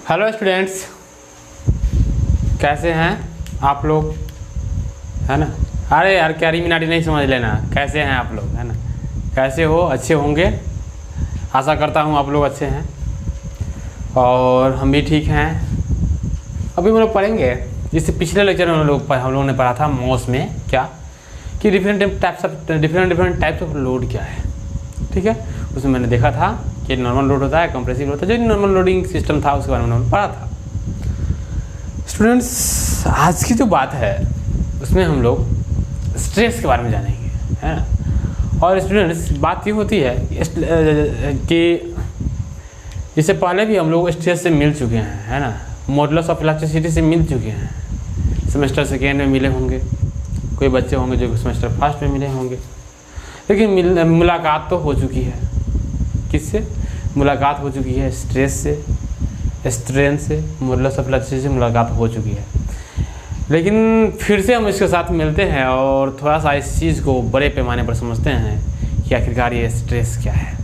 Hello students, कैसे हैं आप लोग, है ना। अरे यार कैरी मिनाटी नहीं समझ लेना, कैसे हैं आप लोग, है ना। कैसे हो, अच्छे होंगे, आशा करता हूँ आप लोग अच्छे हैं और हम भी ठीक हैं। अभी हम लोग पढ़ेंगे, जिससे पिछले लेक्चर में हम लोगों ने पढ़ा था मॉस में क्या कि डिफरेंट टाइप्स ऑफ लोड क्या है, ठीक है। उसमें मैंने देखा था कि नॉर्मल लोड होता है, कंप्रेसिव होता है, जो नॉर्मल लोडिंग सिस्टम था उसके बारे में हमने पढ़ा था। स्टूडेंट्स, आज की जो बात है उसमें हम लोग स्ट्रेस के बारे में जानेंगे, है ना। और स्टूडेंट्स, बात ये होती है कि इससे पहले भी हम लोग स्ट्रेस से मिल चुके हैं, है ना। मॉडुलस ऑफ इलास्टिसिटी से मिल चुके हैं, सेमेस्टर सेकेंड में मिले होंगे, कोई बच्चे होंगे जो सेमेस्टर फर्स्ट में मिले होंगे, लेकिन मुलाकात तो हो चुकी है। किससे मुलाकात हो चुकी है? स्ट्रेस से, स्ट्रेन से, मॉडुलस ऑफ इलास्टिसिटी से मुलाकात हो चुकी है। लेकिन फिर से हम इसके साथ मिलते हैं और थोड़ा सा इस चीज़ को बड़े पैमाने पर समझते हैं कि आखिरकार ये स्ट्रेस क्या है,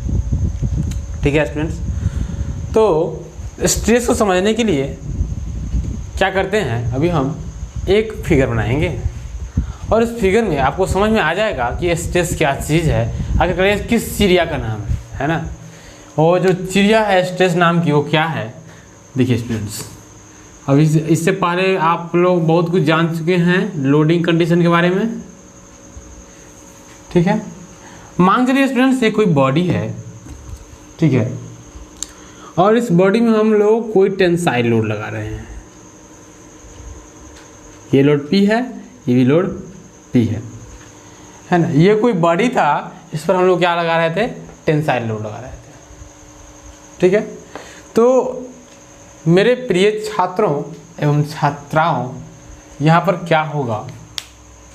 ठीक है स्टूडेंट्स। तो स्ट्रेस को समझने के लिए क्या करते हैं, अभी हम एक फिगर बनाएंगे और इस फिगर में आपको समझ में आ जाएगा कि स्ट्रेस क्या चीज़ है, आखिरकार ये किस चिड़िया का नाम है ना। और जो चिड़िया है स्ट्रेस नाम की, वो क्या है? देखिए स्टूडेंट्स, अब इससे पहले आप लोग बहुत कुछ जान चुके हैं लोडिंग कंडीशन के बारे में, ठीक है। मान चलिए स्टूडेंट्स, ये कोई बॉडी है, ठीक है, और इस बॉडी में हम लोग कोई टेंसाइल लोड लगा रहे हैं। ये लोड P है, ये भी लोड P है ना। ये कोई बॉडी था, इस पर हम लोग क्या लगा रहे थे? टेंसाइल लोड लगा रहे थे, ठीक है। तो मेरे प्रिय छात्रों एवं छात्राओं, यहाँ पर क्या होगा,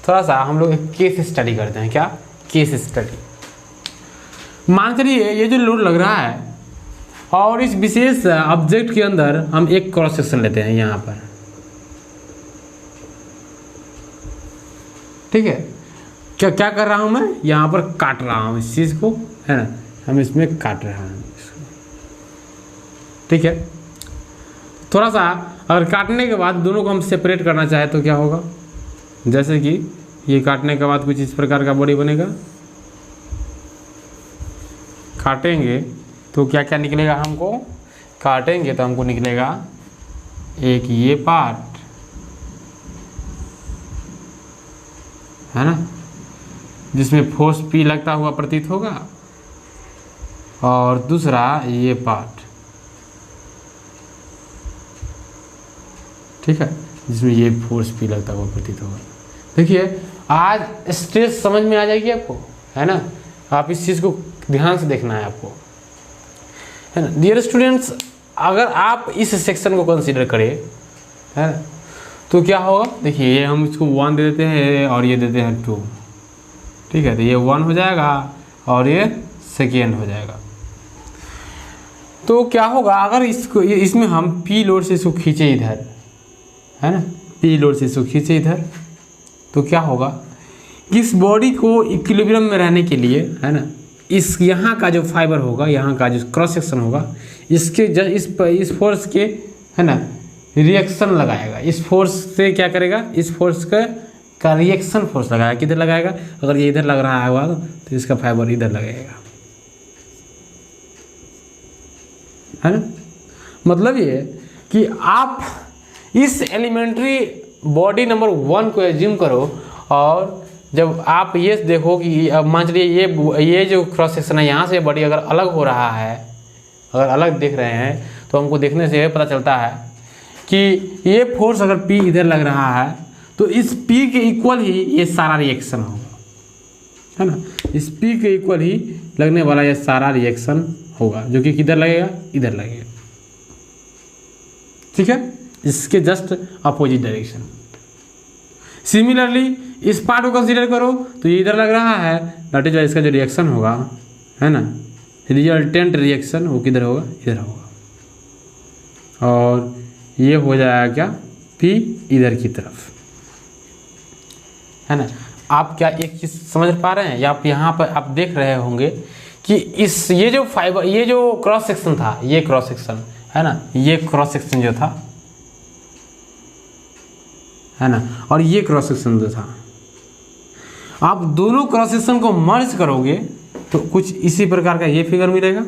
थोड़ा सा हम लोग एक केस स्टडी करते हैं। क्या केस स्टडी? मान चलिए ये जो लोड लग रहा है और इस विशेष ऑब्जेक्ट के अंदर हम एक क्रॉस सेक्शन लेते हैं यहाँ पर, ठीक है। क्या क्या कर रहा हूँ मैं? यहाँ पर काट रहा हूँ इस चीज़ को, है ना। हम इसमें काट रहे हैं इसको, ठीक है। थोड़ा सा अगर काटने के बाद दोनों को हम सेपरेट करना चाहे तो क्या होगा? जैसे कि ये काटने के बाद कुछ इस प्रकार का बॉडी बनेगा। काटेंगे तो क्या क्या निकलेगा? हमको काटेंगे तो हमको निकलेगा एक ये पार्ट, है ना, जिसमें फोर्स P लगता हुआ प्रतीत होगा, और दूसरा ये पार्ट, ठीक है, जिसमें ये फोर्स P लगता हुआ प्रतीत होगा। देखिए, आज स्ट्रेस समझ में आ जाएगी आपको, है ना। आप इस चीज़ को ध्यान से देखना है आपको, है ना। डियर स्टूडेंट्स, अगर आप इस सेक्शन को कंसीडर करें, है ना, तो क्या होगा? देखिए, ये हम इसको 1 दे देते हैं और ये देते हैं 2, ठीक है। तो ये 1 हो जाएगा और ये सेकेंड हो जाएगा। तो क्या होगा अगर इसको इसमें हम P लोड से इसको खींचे इधर, है ना, P लोड से इसको खींचे इधर, तो क्या होगा? इस बॉडी को इक्विलिब्रियम में रहने के लिए, है ना, इस यहाँ का जो फाइबर होगा, यहाँ का जो क्रॉस सेक्शन होगा, इसके इस फोर्स के, है ना, रिएक्शन लगाएगा। इस फोर्स से क्या करेगा? इस फोर्स का रिएक्शन फोर्स लगाएगा। किधर लगाएगा? अगर ये इधर लग रहा है तो इसका फाइबर इधर लगेगा, है ना। मतलब ये कि आप इस एलिमेंट्री बॉडी नंबर 1 को एज्यूम करो, और जब आप ये देखो कि अब मान चलिए ये जो क्रॉस सेक्शन है, यहाँ से बॉडी अगर अलग हो रहा है, अगर अलग देख रहे हैं, तो हमको देखने से पता चलता है कि ये फोर्स अगर P इधर लग रहा है तो इस P के इक्वल ही ये सारा रिएक्शन होगा, है ना। इस P के इक्वल ही लगने वाला ये सारा रिएक्शन होगा, जो कि किधर लगेगा? इधर लगेगा, ठीक है, इसके जस्ट अपोजिट डायरेक्शन। सिमिलरली इस पार्ट को कंसीडर करो तो ये इधर लग रहा है, दैट इज इसका जो रिएक्शन होगा, है ना, रिजल्टेंट रिएक्शन, वो किधर होगा? इधर होगा, और ये हो जाएगा क्या? P इधर की तरफ, है ना। आप क्या एक चीज़ समझ पा रहे हैं? या आप यहाँ पर आप देख रहे होंगे कि ये जो फाइबर, ये जो क्रॉस सेक्शन था, ये क्रॉस सेक्शन, है ना, ये क्रॉस सेक्शन जो था, है ना, और ये क्रॉस सेक्शन जो था, आप दोनों क्रॉस सेक्शन को मर्ज करोगे तो कुछ इसी प्रकार का ये फिगर मिलेगा।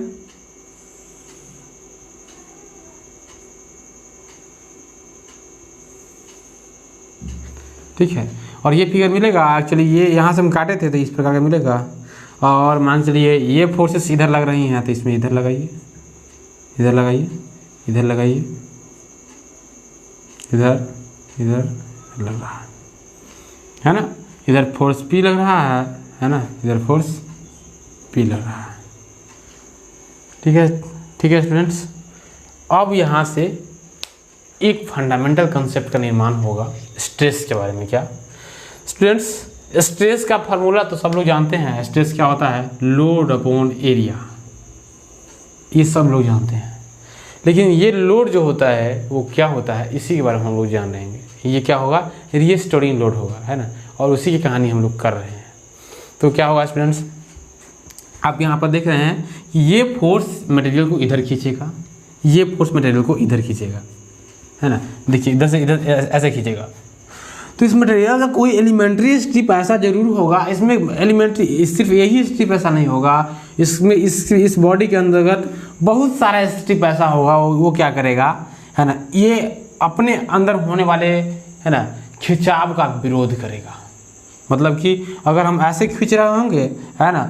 ठीक है, और ये फिगर मिलेगा। एक्चुअली ये यहाँ से हम काटे थे तो इस प्रकार का मिलेगा। और मान चलिए ये फोर्सेस इधर लग रही हैं तो इसमें इधर लगाइए, इधर लगाइए, इधर लगाइए, इधर इधर लग रहा है ना, इधर फोर्स P लग रहा है ना, इधर फोर्स P लग रहा है। ठीक है, ठीक है स्टूडेंट्स, अब यहाँ से एक फंडामेंटल कंसेप्ट का निर्माण होगा स्ट्रेस के बारे में। क्या स्टूडेंट्स, स्ट्रेस का फार्मूला तो सब लोग जानते हैं। स्ट्रेस क्या होता है? लोड अपॉन एरिया, ये सब लोग जानते हैं। लेकिन ये लोड जो होता है वो क्या होता है, इसी के बारे में हम लोग जान रहेंगे। ये क्या होगा? रीस्टोरिंग लोड होगा, है ना, और उसी की कहानी हम लोग कर रहे हैं। तो क्या होगा स्टूडेंट्स, आप यहाँ पर देख रहे हैं कि ये फोर्स मटेरियल को इधर खींचेगा, ये फोर्स मटेरियल को इधर खींचेगा, है ना, देखिए इधर से इधर ऐसे खींचेगा। तो इस मटेरियल का कोई एलिमेंट्री स्ट्रिप ऐसा जरूर होगा, इसमें एलिमेंट्री सिर्फ यही स्ट्रिप ऐसा नहीं होगा, इसमें इस बॉडी के अंतर्गत बहुत सारा स्ट्रिप ऐसा होगा। वो क्या करेगा, है ना, ये अपने अंदर होने वाले, है ना, खिंचाव का विरोध करेगा। मतलब कि अगर हम ऐसे खींच रहे होंगे, है ना,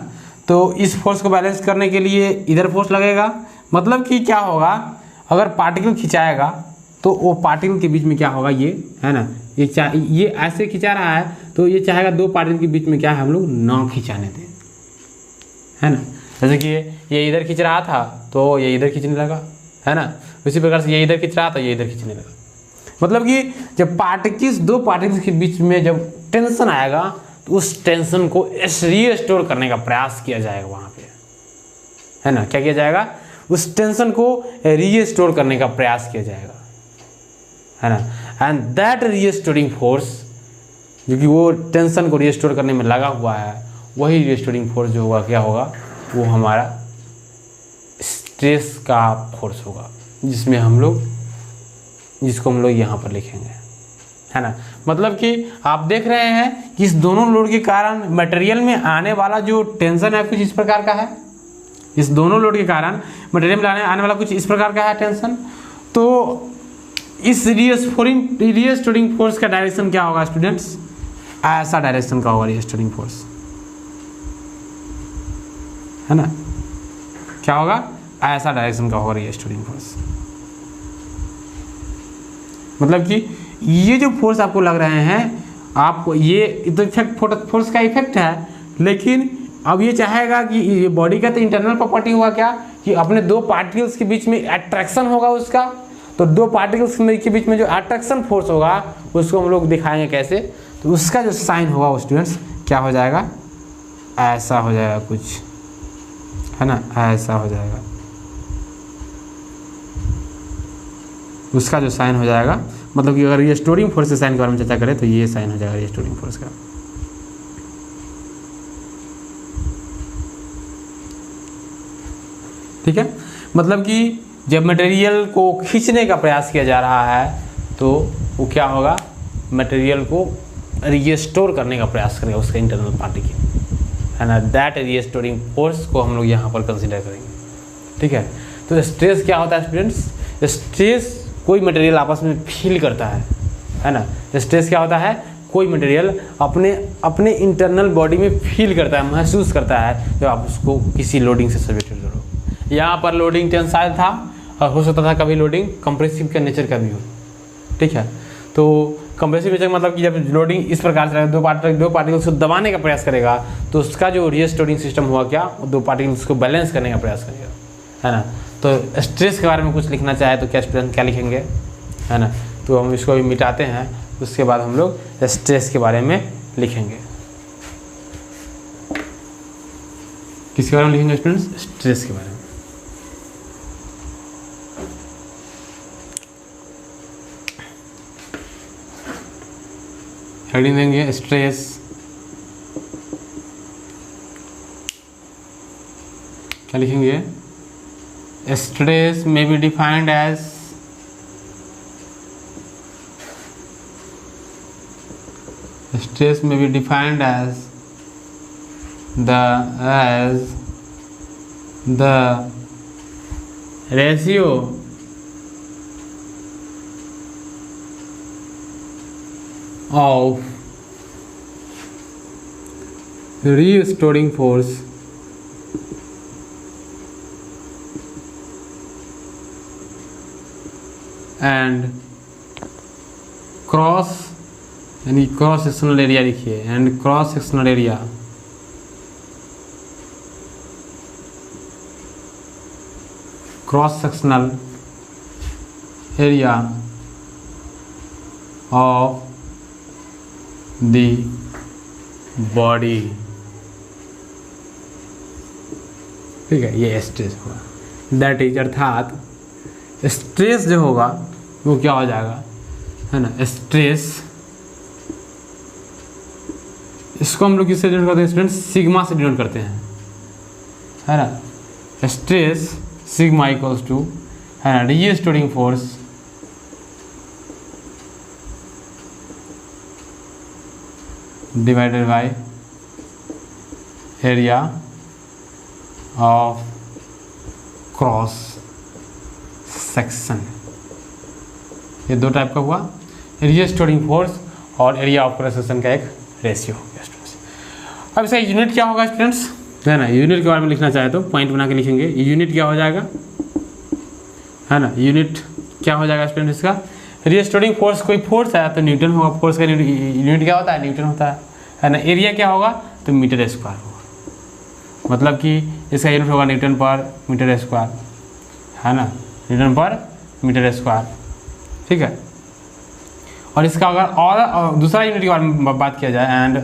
तो इस फोर्स को बैलेंस करने के लिए इधर फोर्स लगेगा। मतलब कि क्या होगा, अगर पार्टिकल खिंचाएगा तो वो पार्टिकल के बीच में क्या होगा, ये, है ना, ये ऐसे खिंचा रहा है तो ये चाहेगा दो पार्टिकल के बीच में क्या है, हम लोग ना खिंचाने दें, है ना। जैसे कि ये इधर खींच रहा था तो ये इधर खींचने लगा, है ना, उसी प्रकार से ये इधर खींच रहा था, ये इधर खींचने लगा। मतलब कि जब दो पार्टिकल्स के बीच में जब टेंशन आएगा तो उस टेंशन को रीस्टोर करने का प्रयास किया जाएगा वहाँ पे, है ना। क्या किया जाएगा? उस टेंशन को रीस्टोर करने का प्रयास किया जाएगा, है ना। एंड दैट रीस्टोरिंग फोर्स, जो कि वो टेंशन को रीस्टोर करने में लगा हुआ है, वही रीस्टोरिंग फोर्स जो होगा क्या होगा, वो हमारा स्ट्रेस का फोर्स होगा, जिसको हम लोग यहाँ पर लिखेंगे, है ना। मतलब कि आप देख रहे हैं कि इस दोनों लोड के कारण मटेरियल में आने वाला जो टेंशन है कुछ इस प्रकार का है। इस दोनों लोड के कारण मटेरियल में आने वाला कुछ इस प्रकार का है टेंशन। तो इस रीस्टोरिंग फोर्स का डायरेक्शन क्या होगा स्टूडेंट्स? ऐसा डायरेक्शन का होगा रीस्टोरिंग फोर्स, है ना। क्या होगा? ऐसा डायरेक्शन का होगा रीस्टोरिंग फोर्स। मतलब कि ये जो फोर्स आपको लग रहे हैं, आपको ये तो इफेक्ट फोर्स का इफेक्ट है, लेकिन अब ये चाहेगा कि ये बॉडी का तो इंटरनल प्रॉपर्टी हुआ क्या, कि अपने दो पार्टिकल्स के बीच में अट्रैक्शन होगा उसका। तो दो पार्टिकल्स के बीच में जो अट्रैक्शन फोर्स होगा उसको हम लोग दिखाएंगे कैसे। तो उसका जो साइन होगा स्टूडेंट्स क्या हो जाएगा? ऐसा हो जाएगा कुछ, है ना, ऐसा हो जाएगा। उसका जो साइन हो जाएगा, मतलब कि अगर रीस्टोरिंग फोर्स के साइन के बारे में चर्चा करें तो ये साइन हो जाएगा रीस्टोरिंग फोर्स का। ठीक है, मतलब कि जब मटेरियल को खींचने का प्रयास किया जा रहा है तो वो क्या होगा, मटेरियल को रीस्टोर करने का प्रयास करेगा उसका इंटरनल पार्टी की, है ना। दैट रीस्टोरिंग फोर्स को हम लोग यहाँ पर कंसीडर करेंगे। ठीक है, तो स्ट्रेस क्या होता है स्टूडेंट्स? स्ट्रेस कोई मटेरियल आपस में फील करता है ना। स्ट्रेस क्या होता है? कोई मटेरियल अपने इंटरनल बॉडी में फील करता है, महसूस करता है जब आप उसको किसी लोडिंग से सब्जेक्टेड करो। यहाँ पर लोडिंग टेंसाइल था और हो सकता था कभी लोडिंग कंप्रेसिव के नेचर का भी हो। ठीक है, तो कंप्रेसिव नेचर मतलब कि जब लोडिंग इस प्रकार से दो पार्टिकल्स को दबाने का प्रयास करेगा तो उसका जो रीस्टोरिंग सिस्टम हुआ क्या, दो पार्टिकल्स को बैलेंस करने का प्रयास करेगा, है ना। तो स्ट्रेस के बारे में कुछ लिखना चाहे तो क्या स्टूडेंट क्या लिखेंगे, है ना। तो हम इसको भी मिटाते हैं, उसके बाद हम लोग स्ट्रेस के बारे में लिखेंगे। किसके बारे में लिखेंगे स्टूडेंट्स? स्ट्रेस के बारे में। हेडिंग देंगे स्ट्रेस, क्या लिखेंगे? stress may be defined as the ratio of restoring force and cross यानी क्रॉस सेक्शनल एरिया लिखिए and cross sectional area of the body. ठीक है, ये स्ट्रेस होगा। दैट इज अर्थात स्ट्रेस जो होगा वो क्या हो जाएगा, है ना, स्ट्रेस। इसको हम लोग किससे डिनोट करते हैं स्टूडेंट्स, सिग्मा से डिनोट करते हैं, है ना। स्ट्रेस सिग्मा इक्वल्स टू, है ना, restoring force divided by area of cross section. ये दो टाइप का हुआ, रीस्टोरिंग फोर्स और एरिया ऑफ क्रॉस सेक्शन का एक रेशियो हो गया स्टूडेंट्स। अब इसका यूनिट क्या होगा स्टूडेंट्स, है ना, यूनिट के बारे में लिखना चाहे तो पॉइंट बना के लिखेंगे। यूनिट क्या हो जाएगा, है ना, यूनिट क्या हो जाएगा स्टूडेंट इसका, रीस्टोरिंग फोर्स कोई फोर्स है तो न्यूटन होगा, फोर्स का यूनिट क्या होता है, न्यूटन होता है ना। एरिया क्या होगा तो मीटर स्क्वायर होगा, मतलब कि इसका यूनिट होगा न्यूटन पर मीटर स्क्वायर, है ना, न्यूटन पर मीटर स्क्वायर। ठीक है, और इसका अगर और दूसरा यूनिट के बारे में बात किया जाए, एंड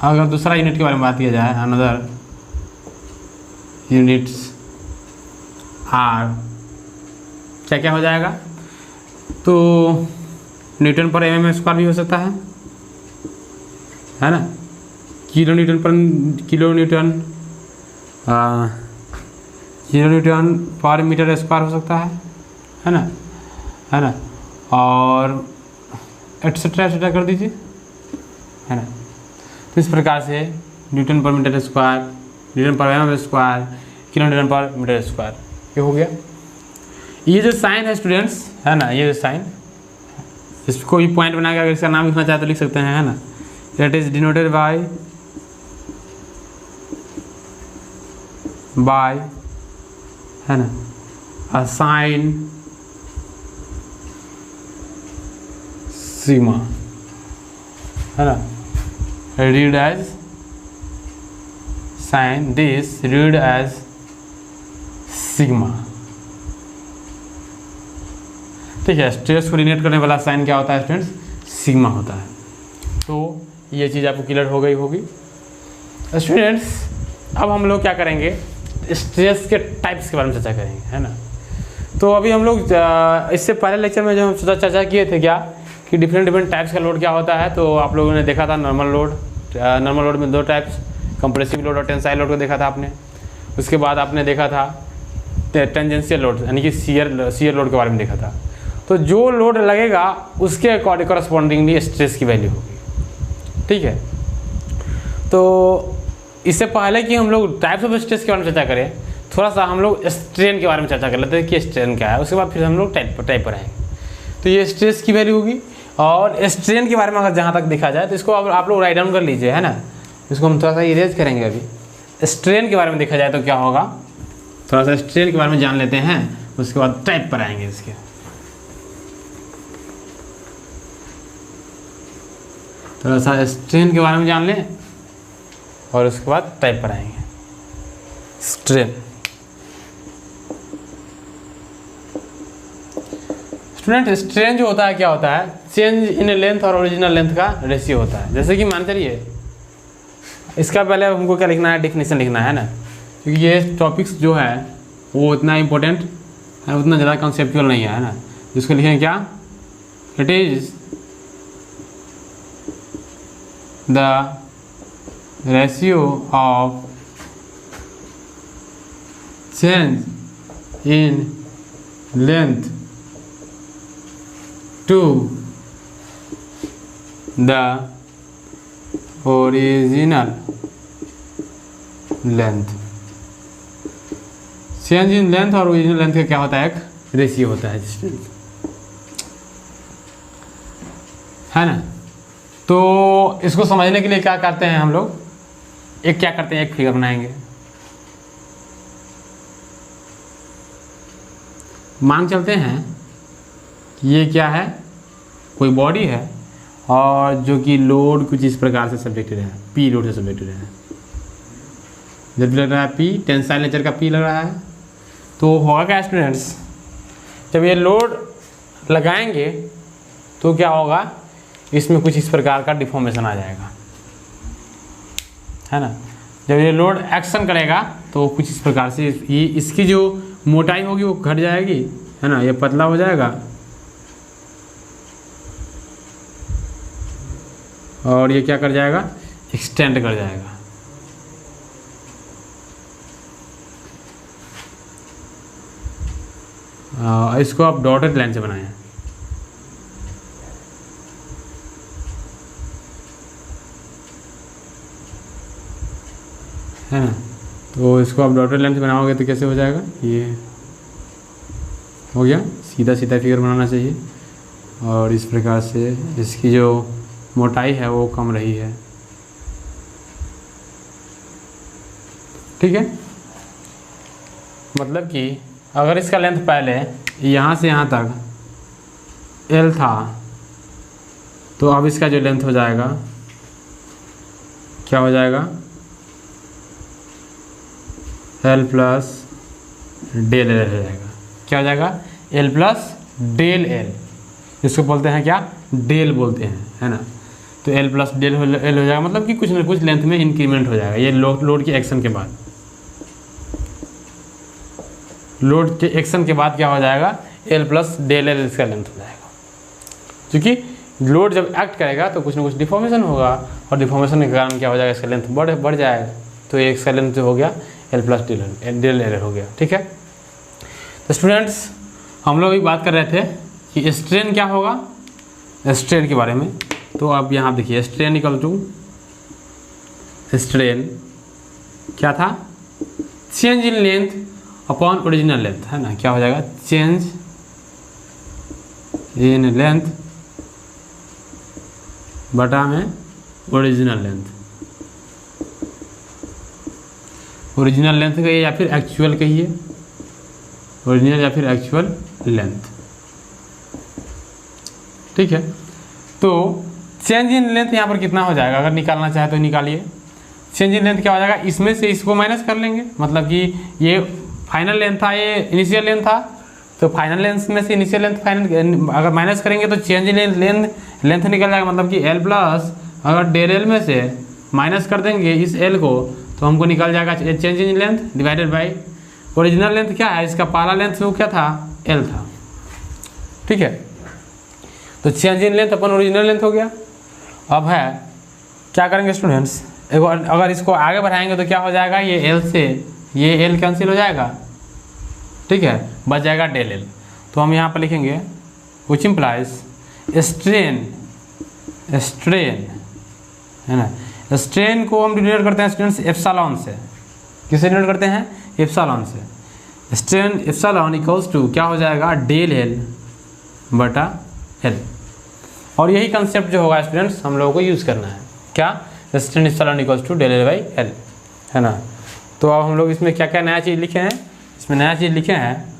अगर दूसरा यूनिट के बारे में बात किया जाए, अनदर यूनिट्स आर क्या क्या हो जाएगा, तो न्यूटन पर mm स्क्वायर भी हो सकता है ना, किलो न्यूटन पर मीटर स्क्वायर हो सकता है ना, और एटसेट्रा कर दीजिए, है ना। तो इस प्रकार से न्यूटन पर मीटर स्क्वायर, न्यूटन पर एम स्क्वायर, किलो न्यूटन पर मीटर स्क्वायर, ये हो गया। ये जो साइन है स्टूडेंट्स, है ना, ये जो साइन, इसको भी पॉइंट बना के अगर इसका नाम लिखना चाहे तो लिख सकते हैं, है ना। दैट इज डिनोटेड बाय, है ना, अ साइन सिग्मा, है ना, read as sin, this read as sigma। ठीक है, स्ट्रेस को रिलेट करने वाला साइन क्या होता है स्टूडेंट्स, सिग्मा होता है। तो ये चीज़ आपको क्लियर हो गई होगी स्टूडेंट्स। अब हम लोग क्या करेंगे, स्ट्रेस के टाइप्स के बारे में चर्चा करेंगे, है ना। तो अभी हम लोग इससे पहले लेक्चर में जो हम चर्चा किए थे क्या, कि डिफरेंट टाइप्स का लोड क्या होता है, तो आप लोगों ने देखा था नॉर्मल लोड में दो टाइप्स, कंप्रेसिव लोड और टेंसाइल लोड को देखा था आपने। उसके बाद आपने देखा था टेंजेंशियल लोड यानी कि शियर लोड के बारे में देखा था। तो जो लोड लगेगा उसके अकॉर्डिंग करस्पॉन्डिंगली स्ट्रेस की वैल्यू होगी। ठीक है, तो इससे पहले कि हम लोग टाइप्स ऑफ स्ट्रेस के बारे में चर्चा करें, थोड़ा सा हम लोग स्ट्रेन के बारे में चर्चा कर लेते हैं कि स्ट्रेन क्या है, उसके बाद फिर हम लोग टाइप पर आएंगे। तो ये स्ट्रेस की वैल्यू होगी, और स्ट्रेन के बारे में अगर जहाँ तक देखा जाए तो इसको आप लोग राइट डाउन कर लीजिए, है ना। इसको हम थोड़ा सा इरेज करेंगे। अभी स्ट्रेन के बारे में देखा जाए तो क्या होगा, थोड़ा सा स्ट्रेन के बारे में जान लेते हैं, उसके बाद टाइप पर आएंगे इसके। थोड़ा सा स्ट्रेन के बारे में जान लें और उसके बाद टाइप पर आएंगे। स्ट्रेन स्टूडेंट, स्ट्रेन जो होता है क्या होता है, चेंज इन लेंथ और ओरिजिनल लेंथ का रेशियो होता है। जैसे कि मान चलिए, इसका पहले हमको क्या लिखना है, डेफिनेशन लिखना है ना, क्योंकि ये टॉपिक्स जो है वो उतना इम्पोर्टेंट है, उतना ज़्यादा कॉन्सेप्चुअल नहीं है ना। जिसको लिखें क्या, it is the ratio of change in length to the original length. Change in length और ओरिजिनल लेंथ का क्या होता है, एक रेशियो होता है डिस्टेंस, है ना। तो इसको समझने के लिए क्या करते हैं हम लोग, एक फिगर बनाएंगे। मान चलते हैं ये क्या है, कोई बॉडी है और जो कि लोड कुछ इस प्रकार से सब्जेक्टेड है, पी लोड से सब्जेक्टेड है। जब लग रहा है पी, टेंसाइल नेचर का पी लग रहा है, तो होगा क्या स्टूडेंट्स, जब ये लोड लगाएंगे तो क्या होगा, इसमें कुछ इस प्रकार का डिफॉर्मेशन आ जाएगा, है ना। जब ये लोड एक्शन करेगा तो कुछ इस प्रकार से ये इसकी जो मोटाई होगी वो घट जाएगी, है ना, ये पतला हो जाएगा और ये क्या कर जाएगा, एक्सटेंड कर जाएगा। इसको आप डॉटेड लाइन से बनाएं, है ना। तो इसको आप डॉटेड लाइन से बनाओगे तो कैसे हो जाएगा, ये हो गया। सीधा सीधा फिगर बनाना चाहिए और इस प्रकार से इसकी जो मोटाई है वो कम रही है, ठीक है। मतलब कि अगर इसका लेंथ पहले यहाँ से यहाँ तक L था, तो अब इसका जो लेंथ हो जाएगा क्या हो जाएगा, L प्लस डेल L हो जाएगा। क्या हो जाएगा, L प्लस डेल L, इसको बोलते हैं क्या, डेल बोलते हैं, है ना। तो L प्लस डेल L हो जाएगा, मतलब कि कुछ ना कुछ लेंथ में इंक्रीमेंट हो जाएगा। ये लोड के एक्शन के बाद, लोड के एक्शन के बाद क्या हो जाएगा, L प्लस डेल L इसका लेंथ हो जाएगा। क्योंकि लोड जब एक्ट करेगा तो कुछ ना कुछ डिफॉर्मेशन होगा और डिफॉर्मेशन के कारण क्या हो जाएगा, इसका लेंथ बढ़ जाएगा। तो एक इसका लेंथ जो हो गया L प्लस डेल L हो गया, ठीक है। तो स्टूडेंट्स हम लोग भी बात कर रहे थे कि स्ट्रेन क्या होगा, स्ट्रेन के बारे में। तो अब यहाँ देखिए, स्ट्रेन इक्वल टू, स्ट्रेन क्या था, change in length upon original length, है ना। क्या हो जाएगा, चेंज इन लेंथ बटा में ओरिजिनल लेंथ। ओरिजिनल लेंथ कहिए या फिर एक्चुअल कहिए, ओरिजिनल या फिर एक्चुअल लेंथ, ठीक है। तो चेंज इन लेंथ यहाँ पर कितना हो जाएगा, अगर निकालना चाहे तो निकालिए। चेंज इन लेंथ क्या हो जाएगा, इसमें से इसको माइनस कर लेंगे, मतलब कि ये फाइनल लेंथ था, ये इनिशियल लेंथ था, तो फाइनल लेंथ में से इनिशियल लेंथ फाइनल अगर माइनस करेंगे तो चेंज इन लेंथ निकल जाएगा। मतलब कि L प्लस अगर डेल L में से माइनस कर देंगे इस L को, तो हमको निकल जाएगा change in length divided by original length. क्या है, इसका पहला लेंथ वो क्या था, L था, ठीक है। तो change in length upon original length हो गया। अब है क्या करेंगे स्टूडेंट्स, अगर इसको आगे बढ़ाएंगे तो क्या हो जाएगा, ये L से ये L कैंसिल हो जाएगा, ठीक है, बच जाएगा डेल L। तो हम यहाँ पर लिखेंगे विच इम्प्लाइज स्ट्रेन, है ना। स्ट्रेन को हम डिनोट करते हैं स्टूडेंट्स एप्सिलॉन से। किससे डिनोट करते हैं, एप्सिलॉन से। स्ट्रेन एप्सिलॉन इक्वल्स टू क्या हो जाएगा, डेल L बटा L। और यही कंसेप्ट जो होगा स्टूडेंट्स हम लोगों को यूज़ करना है, क्या, strain epsilon equals to del L by L, है ना। तो अब हम लोग इसमें क्या क्या नया चीज़ लिखे हैं, इसमें नया चीज़ लिखे हैं,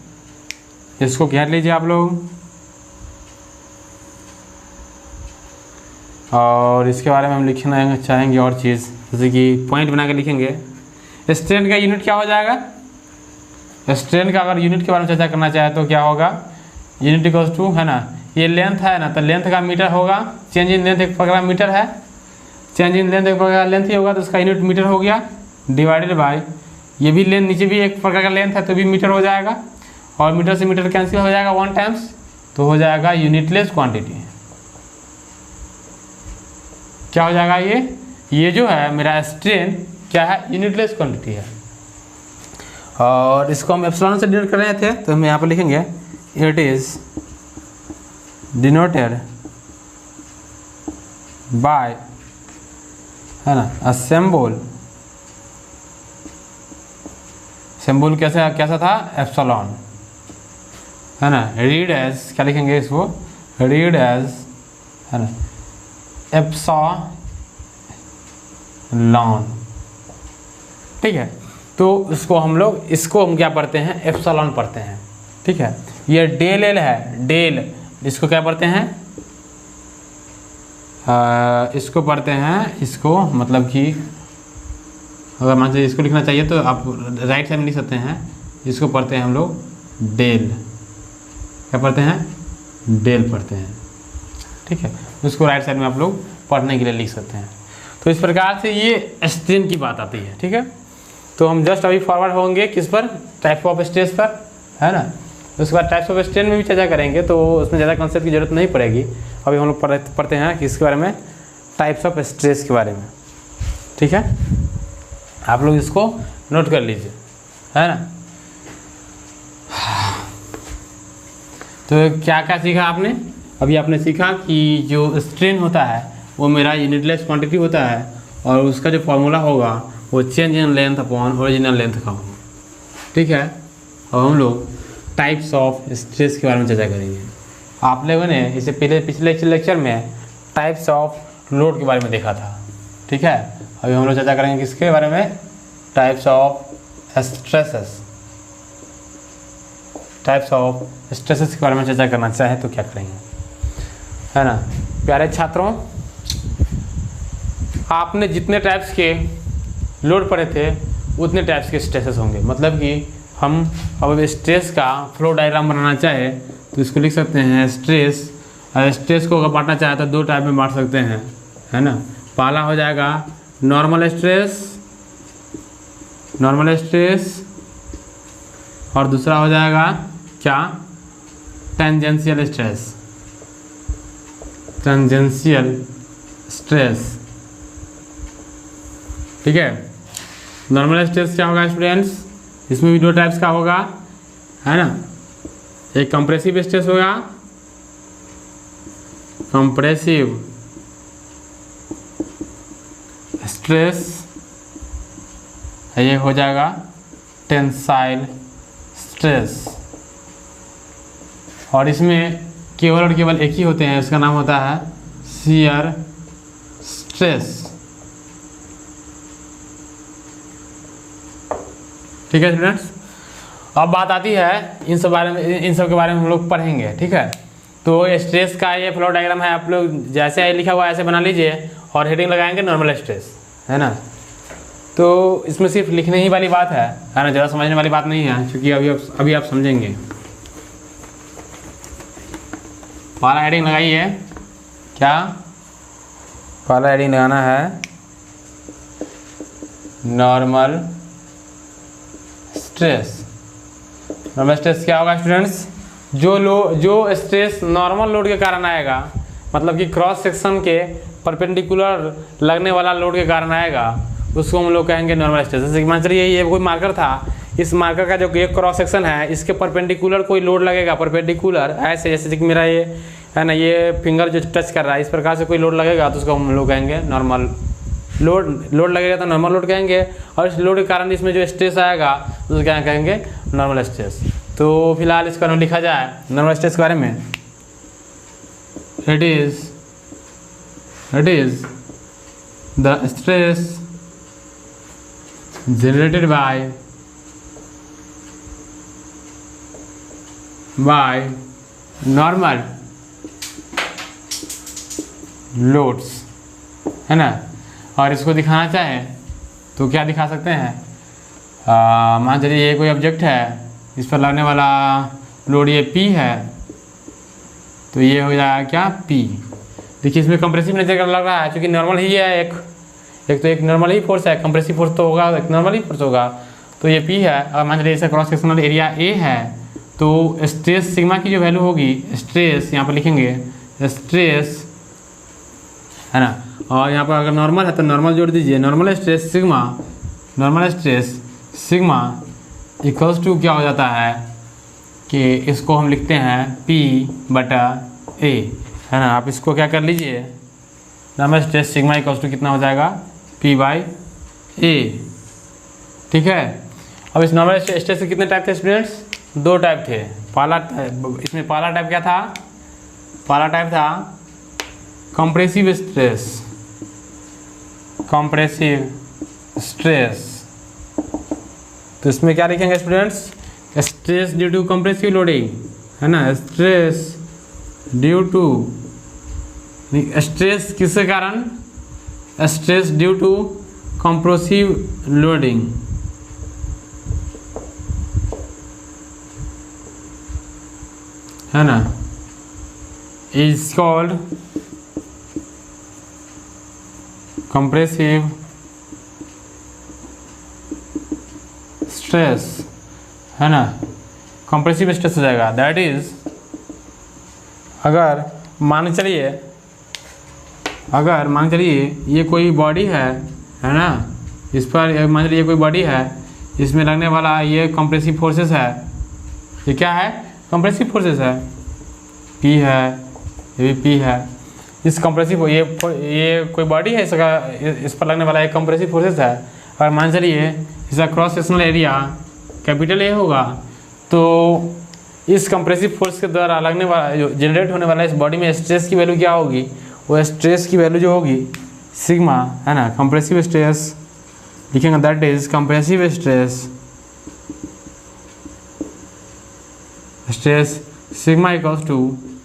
इसको घेर लीजिए आप लोग। और इसके बारे में हम लिखना चाहेंगे और चीज़, जैसे कि पॉइंट बना के लिखेंगे। स्ट्रेन का यूनिट क्या हो जाएगा, स्ट्रेन का अगर यूनिट के बारे में चर्चा करना चाहे तो क्या होगा, यूनिट इक्वल्स टू, है ना, ये लेंथ है ना, तो लेंथ का मीटर होगा, चेंज इन लेंथ एक प्रकार मीटर है, चेंज इन लेंथ एक प्रकार लेंथ ही होगा, तो उसका यूनिट मीटर हो गया, डिवाइडेड बाय ये भी लेंथ, नीचे भी एक प्रकार का लेंथ है तो भी मीटर हो जाएगा, और मीटर से मीटर कैंसिल हो जाएगा 1 टाइम्स, तो हो जाएगा यूनिटलेस क्वांटिटी। क्या हो जाएगा, ये जो है मेरा स्ट्रेन क्या है, यूनिटलेस क्वांटिटी है। और इसको हम एप्सिलॉन से डिनोट कर रहे थे, तो हम यहाँ पर लिखेंगे इट इज़ डिनोटेड बाय, है ना, अ सिंबल कैसा था, एप्सिलॉन, है ना। रीड एज, क्या लिखेंगे इसको, रीड एज, है ना, एप्सिलॉन, ठीक है। तो इसको हम क्या पढ़ते हैं, एप्सिलॉन पढ़ते हैं, ठीक है। ये डेल एल है, डेल, इसको क्या पढ़ते हैं, इसको पढ़ते हैं, इसको मतलब कि अगर मान लीजिए इसको लिखना चाहिए तो आप राइट साइड में लिख सकते हैं, इसको पढ़ते हैं हम लोग डेल, क्या पढ़ते हैं, डेल पढ़ते हैं, ठीक है। उसको राइट साइड में आप लोग पढ़ने के लिए लिख सकते हैं। तो इस प्रकार से ये स्ट्रेन की बात आती है, ठीक है। तो हम जस्ट अभी फॉरवर्ड होंगे किस पर, टाइप ऑफ स्ट्रेस पर, है ना। उसके बाद टाइप्स ऑफ स्ट्रेन में भी चर्चा करेंगे, तो उसमें ज़्यादा कॉन्सेप्ट की जरूरत नहीं पड़ेगी। अभी हम लोग पढ़ते हैं किसके बारे में, टाइप्स ऑफ स्ट्रेस के बारे में, ठीक है। आप लोग इसको नोट कर लीजिए, है ना। तो क्या क्या सीखा आपने, अभी आपने सीखा कि जो स्ट्रेन होता है वो मेरा यूनिटलेस क्वांटिटी होता है, और उसका जो फॉर्मूला होगा वो change in length upon original length का होगा, ठीक है। और हम लोग टाइप्स ऑफ स्ट्रेस के बारे में चर्चा करेंगे। आप लोगों ने इसे पिछले लेक्चर में टाइप्स ऑफ लोड के बारे में देखा था, ठीक है। अभी हम लोग चर्चा करेंगे किसके बारे में, types of stresses, types of stresses के बारे में चर्चा करना चाहे तो क्या करेंगे, है ना। प्यारे छात्रों, आपने जितने टाइप्स के लोड पढ़े थे उतने टाइप्स के स्ट्रेसेस होंगे। मतलब कि हम अब स्ट्रेस का फ्लो डायग्राम बनाना चाहे तो इसको लिख सकते हैं स्ट्रेस। स्ट्रेस को अगर बांटना चाहे तो दो टाइप में बांट सकते हैं, है ना। पहला हो जाएगा नॉर्मल स्ट्रेस, और दूसरा हो जाएगा क्या, टेंजेंशियल स्ट्रेस, ठीक है। नॉर्मल स्ट्रेस क्या होगा स्टूडेंट्स, इसमें भी दो टाइप्स का होगा, है ना। एक कंप्रेसिव स्ट्रेस होगा, कंप्रेसिव स्ट्रेस, ये हो जाएगा टेंसाइल स्ट्रेस। और इसमें केवल और केवल एक ही होते हैं, उसका नाम होता है शियर स्ट्रेस, ठीक है स्टूडेंट्स। अब बात आती है इन सब के बारे में हम लोग पढ़ेंगे, ठीक है। तो स्ट्रेस का ये फ्लो डायग्राम है, आप लोग जैसे लिखा हुआ है ऐसे बना लीजिए और हेडिंग लगाएंगे नॉर्मल स्ट्रेस, है ना। तो इसमें सिर्फ लिखने ही वाली बात है ना, ज़्यादा समझने वाली बात नहीं है, क्योंकि अभी आप समझेंगे। पहला हेडिंग लगाइए, क्या पहला हेडिंग लगाना है, नॉर्मल स्ट्रेस। नॉर्मल स्ट्रेस क्या होगा स्टूडेंट्स, जो स्ट्रेस नॉर्मल लोड के कारण आएगा, मतलब कि क्रॉस सेक्शन के परपेंडिकुलर लगने वाला लोड के कारण आएगा, उसको हम लोग कहेंगे नॉर्मल स्ट्रेस। जैसे मान चलिए ये कोई मार्कर था, इस मार्कर का जो ये क्रॉस सेक्शन है इसके परपेंडिकुलर कोई लोड लगेगा, परपेंडिकुलर ऐसे, जैसे कि मेरा ये है ना, ये फिंगर जो टच कर रहा है इस प्रकार से कोई लोड लगेगा तो उसको हम लोग कहेंगे नॉर्मल लोड लगेगा तो नॉर्मल लोड कहेंगे। और इस लोड के कारण इसमें जो स्ट्रेस आएगा उसको क्या कहेंगे, नॉर्मल स्ट्रेस। तो फिलहाल इसका नाम लिखा जाए नॉर्मल स्ट्रेस के बारे में, it is the stress generated by normal loads, है ना। और इसको दिखाना चाहे तो क्या दिखा सकते हैं, मान चलिए ये कोई ऑब्जेक्ट है, इस पर लगने वाला लोड ये P है, तो ये हो जाएगा क्या, P। देखिए इसमें कंप्रेसिव नेचर लग रहा है, क्योंकि नॉर्मल ही है, एक नॉर्मल ही फोर्स है, कंप्रेसिव फोर्स तो होगा, एक नॉर्मल ही फोर्स होगा, तो ये P है। और मान लीजिए इसका क्रॉस सेक्शनल एरिया A है, तो स्ट्रेस सिग्मा की जो वैल्यू होगी, स्ट्रेस यहाँ पर लिखेंगे स्ट्रेस, है ना। और यहाँ पर अगर नॉर्मल है तो नॉर्मल जोड़ दीजिए, normal stress sigma equals to क्या हो जाता है कि इसको हम लिखते हैं P/A, है ना। आप इसको क्या कर लीजिए, normal stress sigma equals to कितना हो जाएगा P/A, ठीक है। अब इस नॉर्मल स्ट्रेस के कितने टाइप थे स्टूडेंट्स? 2 टाइप थे। इसमें पहला टाइप क्या था? पहला टाइप था कंप्रेसिव स्ट्रेस, कंप्रेसिव स्ट्रेस। तो इसमें क्या लिखेंगे students? Stress due to compressive loading, है ना। स्ट्रेस ड्यू टू, स्ट्रेस किसके कारण? Stress due to compressive loading, है ना, इज कॉल्ड कंप्रेसिव स्ट्रेस, है ना। कंप्रेसिव स्ट्रेस हो जाएगा। दैट इज, अगर मान चलिए ये कोई बॉडी है ना, इस पर मान लीजिए कोई बॉडी है, इसमें लगने वाला ये कंप्रेसिव फोर्सेस है। ये क्या है? कंप्रेसिव फोर्सेस है। P है, ये भी P है। इस कंप्रेसिव, ये कोई बॉडी है, इसका इस पर लगने वाला एक कंप्रेसिव फोर्सेस है। और मान चलिए इसका cross sectional area capital A होगा, तो इस कंप्रेसिव फोर्स के द्वारा लगने वाला, जो जनरेट होने वाला इस बॉडी में स्ट्रेस की वैल्यू क्या होगी? वो स्ट्रेस की वैल्यू जो होगी सिग्मा, है ना। कंप्रेसिव स्ट्रेस लिखेंगे, that is compressive stress sigma equals to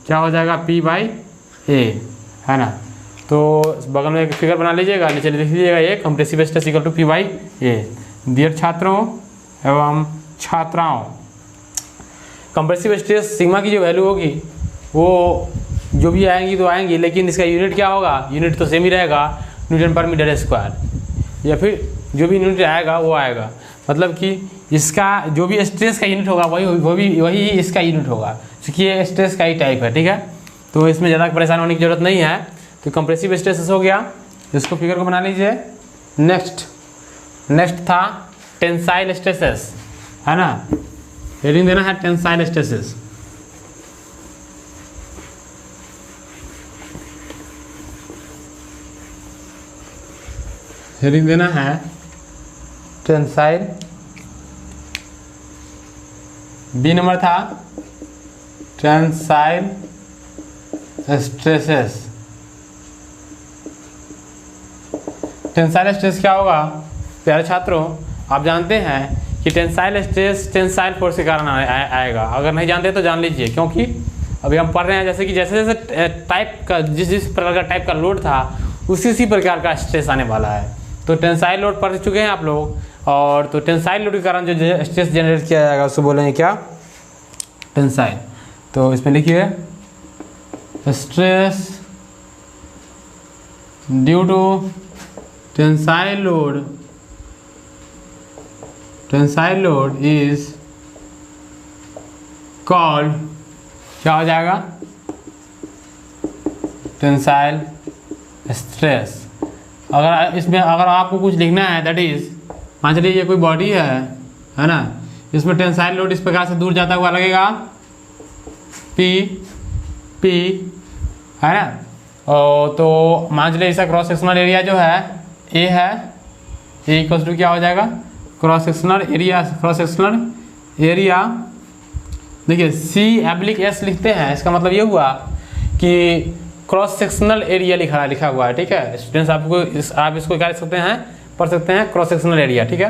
क्या हो जाएगा? P/A, है ना। तो बगल में एक फिगर बना लीजिएगा, नीचे लिख लीजिएगा ये compressive stress equal to P/A। Dear छात्रों एवं छात्राओं, कंप्रेसिव स्ट्रेस सिग्मा की जो वैल्यू होगी वो जो भी आएंगी तो आएंगी, लेकिन इसका यूनिट क्या होगा? यूनिट तो सेम ही रहेगा, न्यूटन पर मीटर स्क्वायर, या फिर जो भी यूनिट आएगा वो आएगा। मतलब कि इसका जो भी स्ट्रेस का यूनिट होगा वही इसका यूनिट होगा, क्योंकि ये स्ट्रेस का ही टाइप है, ठीक है। तो इसमें ज़्यादा परेशान होने की जरूरत नहीं है। तो कंप्रेसिव स्ट्रेस हो गया, इसको फिगर को बना लीजिए। नेक्स्ट था टेंसाइल स्ट्रेसेस, है ना। हेडिंग देना है टेंसाइल स्ट्रेसेस। हेडिंग देना है टेंसाइल। बी नंबर था टेंसाइल स्ट्रेसेस। टेंसाइल स्ट्रेस क्या होगा प्यारे छात्रों? आप जानते हैं कि टेंसाइल स्ट्रेस टेंसाइल फोर्स के कारण आएगा। अगर नहीं जानते तो जान लीजिए, क्योंकि अभी हम पढ़ रहे हैं जैसे जैसे टाइप का जिस प्रकार का टाइप का लोड था उसी प्रकार का स्ट्रेस आने वाला है। तो टेंसाइल लोड पढ़ चुके हैं आप लोग, और तो टेंसाइल लोड के कारण जो स्ट्रेस जनरेट किया जाएगा उसको बोलेंगे क्या? टेंसाइल। तो इसमें लिखिए stress due to tensile load is called, क्या हो जाएगा? Tensile stress. अगर आपको कुछ लिखना है, दैट इज, मान चलिए ये कोई बॉडी है ना, इसमें टेंसाइल लोड इस प्रकार से दूर जाता हुआ लगेगा P, है ना। और तो मान चलिए इसका क्रॉस सेक्शनल एरिया जो है A है, A इक्वल्स टू क्या हो जाएगा? क्रॉस सेक्शनल एरिया देखिए C/S लिखते हैं। इसका मतलब ये हुआ कि क्रॉस सेक्शनल एरिया लिखा हुआ है, ठीक है स्टूडेंट्स। आप इसको क्या लिख सकते हैं? पढ़ सकते हैं क्रॉस सेक्शनल एरिया, ठीक है।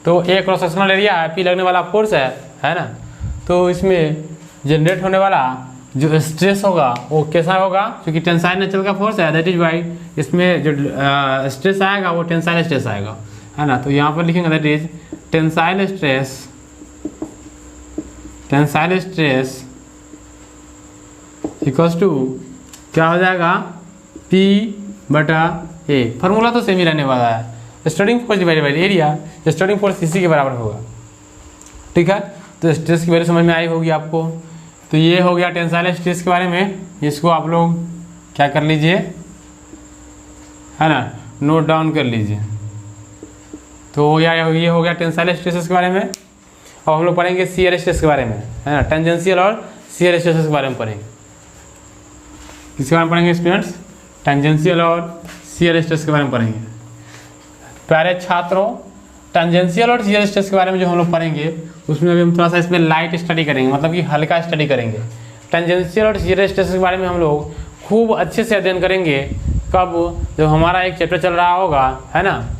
तो A क्रॉस सेक्शनल एरिया है, P लगने वाला फोर्स है ना। तो इसमें जनरेट होने वाला जो स्ट्रेस होगा वो कैसा होगा? क्योंकि टेंसाइल नेचर का फोर्स है, दैट इज वाई इसमें जो स्ट्रेस आएगा वो टेंसाइल स्ट्रेस आएगा, है ना। तो यहाँ पर लिखेंगे that is tensile stress equals to क्या हो जाएगा? P/A। फार्मूला तो सेम ही रहने वाला है, starting force divided by area. Starting force इसी के बराबर होगा, ठीक है। तो स्ट्रेस की वैल्यू समझ में आई होगी आपको। तो ये हो गया टेंसाइल स्ट्रेस के बारे में। इसको आप लोग क्या कर लीजिए, है ना, नोट डाउन कर लीजिए। तो ये हो गया टेंसाइल स्ट्रेसेस के बारे में। अब हम लोग पढ़ेंगे शियर स्ट्रेस के बारे में, है ना, टेंजेंशियल और शियर स्ट्रेस के बारे में पढ़ेंगे। किसके बारे में पढ़ेंगे स्टूडेंट्स? टेंजेंशियल और शियर स्ट्रेस के बारे में पढ़ेंगे। प्यारे छात्रों, टेंजेंशियल और शियर स्ट्रेस के बारे में जो हम लोग पढ़ेंगे उसमें अभी हम थोड़ा सा इसमें लाइट स्टडी करेंगे, मतलब कि हल्का स्टडी करेंगे। टेंजेंशियल और शियर स्ट्रेस के बारे में हम लोग खूब अच्छे से अध्ययन करेंगे कब? जब हमारा एक चैप्टर चल रहा होगा, है ना,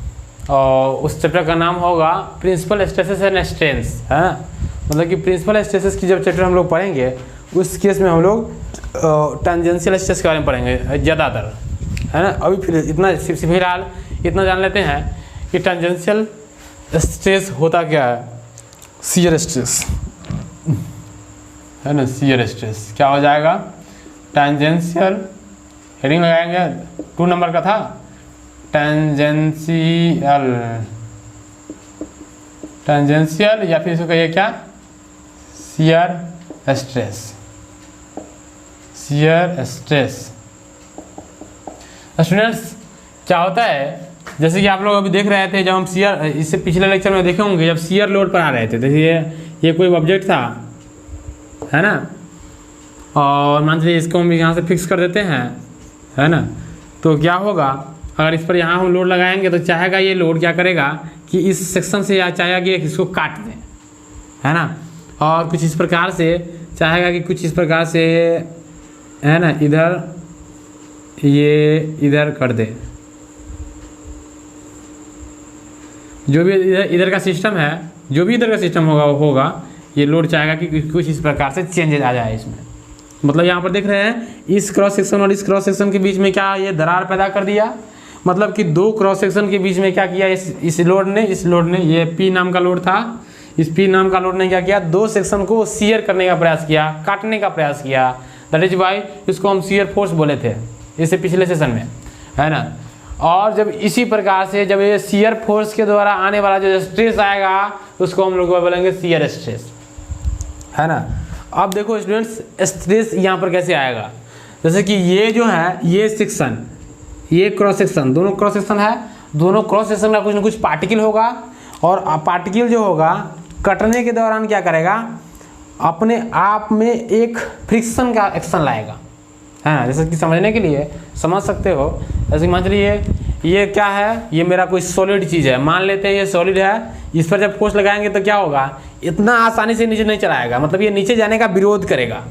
और उस चैप्टर का नाम होगा प्रिंसिपल स्ट्रेसेस एंड स्ट्रेंस, है ना। मतलब कि प्रिंसिपल स्ट्रेसेस की जब चैप्टर हम लोग पढ़ेंगे उस केस में हम लोग टेंजेंशियल स्ट्रेस के बारे में पढ़ेंगे ज़्यादातर, है ना। अभी फिर इतना फिलहाल इतना जान लेते हैं कि टेंजेंशियल स्ट्रेस होता क्या है। शियर स्ट्रेस, है ना, शियर स्ट्रेस क्या हो जाएगा? टेंजेंशियल, हेडिंग लगाएंगे, 2 नंबर का था, टेंजेंशियल या फिर इसको कहिए क्या? Shear stress, shear stress. Students क्या होता है, जैसे कि आप लोग अभी देख रहे थे, जब हम शियर, इससे पिछले लेक्चर में देखे होंगे, जब शियर लोड पर आ रहे थे, देखिए ये कोई ऑब्जेक्ट था, है ना, और मान लीजिए इसको हम यहाँ से फिक्स कर देते हैं, है ना, तो क्या होगा अगर इस पर यहाँ हम लोड लगाएंगे तो चाहेगा ये लोड क्या करेगा कि इस सेक्शन से या चाहेगा कि इसको काट दें, है ना, और कुछ इस प्रकार से चाहेगा कि कुछ इस प्रकार से, है ना, इधर ये इधर कर दे। जो भी इधर का सिस्टम है, जो भी इधर का सिस्टम होगा ये लोड चाहेगा कि कुछ इस प्रकार से चेंजेज आ जाए इसमें। मतलब यहाँ पर देख रहे हैं इस क्रॉस सेक्शन और इस क्रॉस सेक्शन के बीच में क्या ये दरार पैदा कर दिया, मतलब कि 2 क्रॉस सेक्शन के बीच में क्या किया इस लोड ने, ये पी नाम का लोड था, इस पी नाम का लोड ने क्या किया, 2 सेक्शन को शियर करने का प्रयास किया, काटने का प्रयास किया। दैट इज वाई इसको हम शियर फोर्स बोले थे इससे पिछले सेशन में, है ना। और जब इसी प्रकार से जब ये शियर फोर्स के द्वारा आने वाला जो स्ट्रेस आएगा उसको हम लोग बोलेंगे शियर स्ट्रेस, है ना। अब देखो स्टूडेंट्स, स्ट्रेस यहाँ पर कैसे आएगा, जैसे कि ये जो है ये सेक्शन, ये क्रॉस सेक्शन, दोनों क्रॉस सेक्शन है, दोनों क्रॉस सेक्शन का कुछ ना कुछ पार्टिकल होगा, और पार्टिकल जो होगा कटने के दौरान क्या करेगा, अपने आप में एक फ्रिक्शन का एक्शन लाएगा, है ना। जैसे कि समझने के लिए समझ सकते हो, जैसे मान लीजिए ये क्या है, ये मेरा कोई सॉलिड चीज़ है, मान लेते हैं ये सॉलिड है, इस पर जब फोर्स लगाएंगे तो क्या होगा, इतना आसानी से नीचे नहीं चलाएगा, मतलब ये नीचे जाने का विरोध करेगा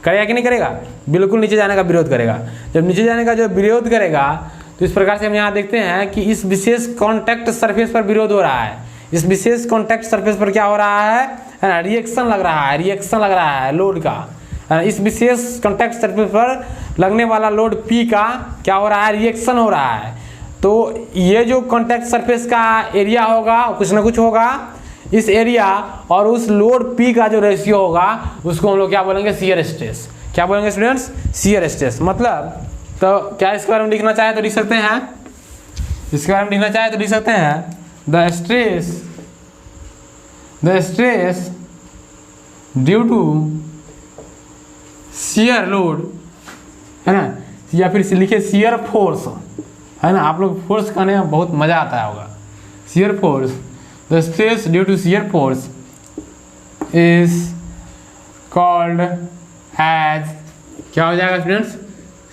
कि नहीं करेगा? बिल्कुल नीचे जाने का विरोध करेगा। जब नीचे जाने का जो विरोध करेगा तो इस प्रकार से हम यहाँ देखते हैं कि इस विशेष कॉन्टैक्ट सरफेस पर विरोध हो रहा है, इस विशेष कॉन्टैक्ट सरफेस पर क्या हो रहा है ना, रिएक्शन लग रहा है लोड का। इस विशेष कॉन्टैक्ट सरफेस पर लगने वाला लोड P का क्या हो रहा है, रिएक्शन हो रहा है। तो ये जो कॉन्टैक्ट सरफेस का एरिया होगा कुछ ना कुछ होगा, इस एरिया और उस लोड P का जो रेशियो होगा उसको हम लोग क्या बोलेंगे, शियर स्ट्रेस। क्या बोलेंगे स्टूडेंट्स? Shear stress. मतलब तो क्या इसके बारे में लिखना चाहे तो लिख सकते हैं, इसके बारे में लिखना चाहे तो लिख सकते हैं the stress due to shear load, है ना, या फिर लिखे शियर फोर्स, है ना। आप लोग फोर्स कहने में बहुत मज़ा आता होगा। Shear force, the stress due to shear force is called as, क्या हो जाएगा स्टूडेंट्स,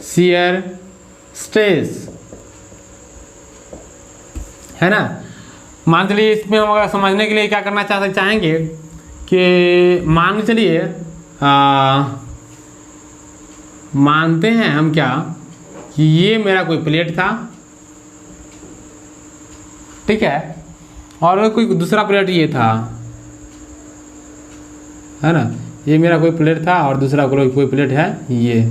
शियर स्ट्रेस, है ना। मान चलिए इसमें हम अगर समझने के लिए क्या करना चाहेंगे कि मान चलिए मानते हैं हम क्या कि ये मेरा कोई प्लेट था, ठीक है, और कोई दूसरा प्लेट ये था, है ना, ये मेरा कोई प्लेट था और दूसरा कोई प्लेट है ये,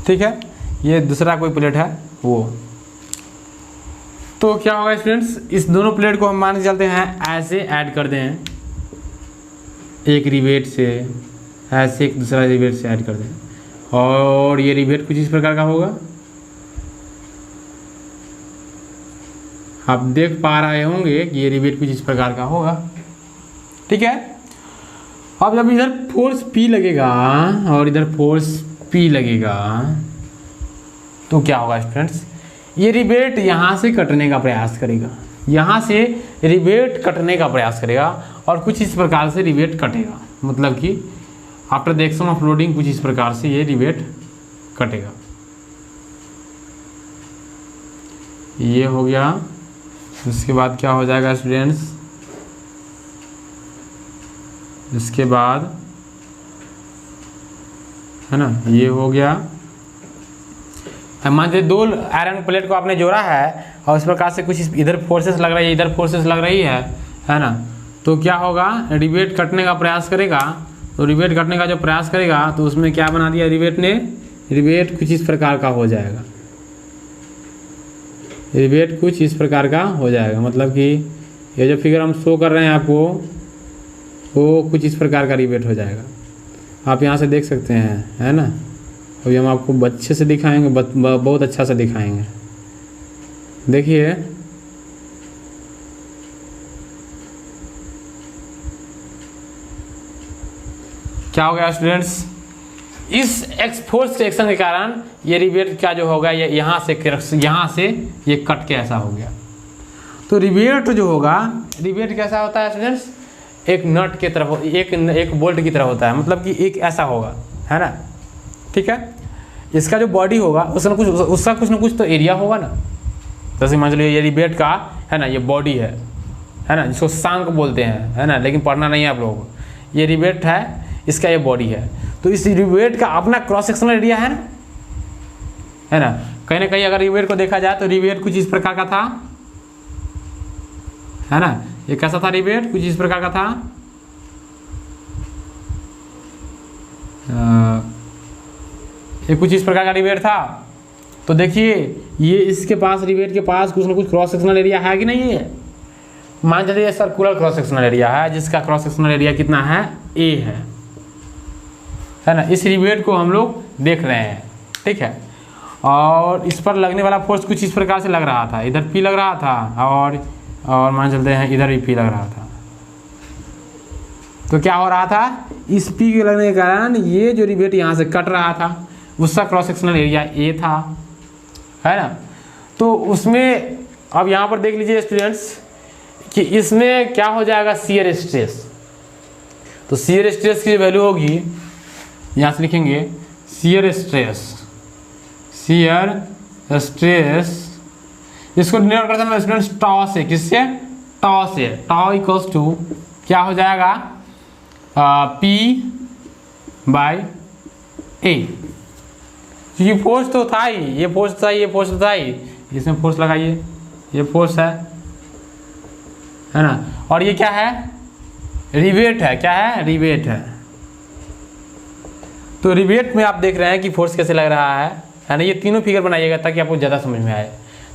ठीक है, ये दूसरा कोई प्लेट है वो। तो क्या होगा स्टूडेंट्स, इस दोनों प्लेट को हम मान के चलते हैं ऐसे ऐड कर दें, एक रिवेट से ऐसे एक दूसरा रिवेट से ऐड कर दें, और ये रिवेट कुछ इस प्रकार का होगा, आप देख पा रहे होंगे कि ये रिवेट कुछ इस प्रकार का होगा, ठीक है। अब जब इधर फोर्स P लगेगा और इधर फोर्स P लगेगा तो क्या होगा स्टूडेंट्स, ये रिवेट यहाँ से कटने का प्रयास करेगा, यहाँ से रिवेट कटने का प्रयास करेगा और कुछ इस प्रकार से रिवेट कटेगा, मतलब कि after the action of loading कुछ इस प्रकार से ये रिवेट कटेगा। ये हो गया। इसके बाद क्या हो जाएगा स्टूडेंट्स, इसके बाद है ना, ये हो गया। मान लीजिए 2 आयरन प्लेट को आपने जोड़ा है और इस प्रकार से कुछ इधर फोर्सेस लग रही है, इधर फोर्सेस लग रही है ना, तो क्या होगा, रिवेट कटने का प्रयास करेगा। तो रिवेट कटने का जो प्रयास करेगा तो उसमें क्या बना दिया रिवेट ने, रिवेट कुछ इस प्रकार का हो जाएगा, रिवेट कुछ इस प्रकार का हो जाएगा। मतलब कि ये जो फिगर हम शो कर रहे हैं आपको, वो कुछ इस प्रकार का रिवेट हो जाएगा। आप यहाँ से देख सकते हैं, है ना। अभी हम आपको अच्छे से दिखाएंगे, बहुत अच्छा से दिखाएंगे। देखिए क्या हो गया स्टूडेंट्स, इस फोर्स के एक्शन के कारण ये रिवेट का जो होगा ये यहाँ से ये कट के ऐसा हो गया। तो रिवेट जो होगा, रिवेट कैसा होता है स्टूडेंट्स, एक नट की तरफ, एक बोल्ट की तरह होता है। मतलब कि एक ऐसा होगा, है ना, ठीक है। इसका जो बॉडी होगा उसका कुछ ना कुछ तो एरिया होगा ना। जैसे मान लीजिए ये रिवेट का है ना, ये बॉडी है ना, जिसको सांक बोलते हैं, है ना, लेकिन पढ़ना नहीं है आप लोगों को। ये रिवेट है, इसका ये बॉडी है। तो इस रिवेट का अपना क्रॉस सेक्शनल एरिया है ना, कहीं ना कहीं अगर रिवेट को देखा जाए तो रिवेट कुछ इस प्रकार का था, है ना। ये कैसा था रिवेट, कुछ इस प्रकार का था। ये कुछ इस प्रकार का रिवेट था। तो देखिए ये इसके पास, रिवेट के पास कुछ ना कुछ क्रॉस सेक्शनल एरिया है कि नहीं है। मान लीजिए सर्कुलर क्रॉस सेक्शनल एरिया है, जिसका क्रॉस सेक्शनल एरिया कितना है, ए है ना। इस रिवेट को हम लोग देख रहे हैं, ठीक है। और इस पर लगने वाला फोर्स कुछ इस प्रकार से लग रहा था, इधर पी लग रहा था और मान चलते हैं इधर भी पी लग रहा था। तो क्या हो रहा था, इस पी के लगने के कारण ये जो रिवेट यहाँ से कट रहा था, उसका क्रॉस सेक्शनल एरिया ए था, है ना। तो उसमें अब यहाँ पर देख लीजिए स्टूडेंट्स कि इसमें क्या हो जाएगा, शियर स्ट्रेस। तो शियर स्ट्रेस की वैल्यू होगी, यहाँ से लिखेंगे शियर स्ट्रेस, शियर स्ट्रेस। इसको डिनोट करते हैं स्टूडेंट्स टॉ से, किससे, टॉ से। टॉ इक्वल्स टू क्या हो जाएगा, पी बाई ए। ये फोर्स तो था ही, ये फोर्स था, ये फोर्स था ही, इसमें फोर्स लगाइए, ये फोर्स है ना। और ये क्या है, रिवेट है, क्या है, रिवेट है। तो रिवेट में आप देख रहे हैं कि फोर्स कैसे लग रहा है ना। ये तीनों फिगर बनाइएगा ताकि आपको ज़्यादा समझ में आए।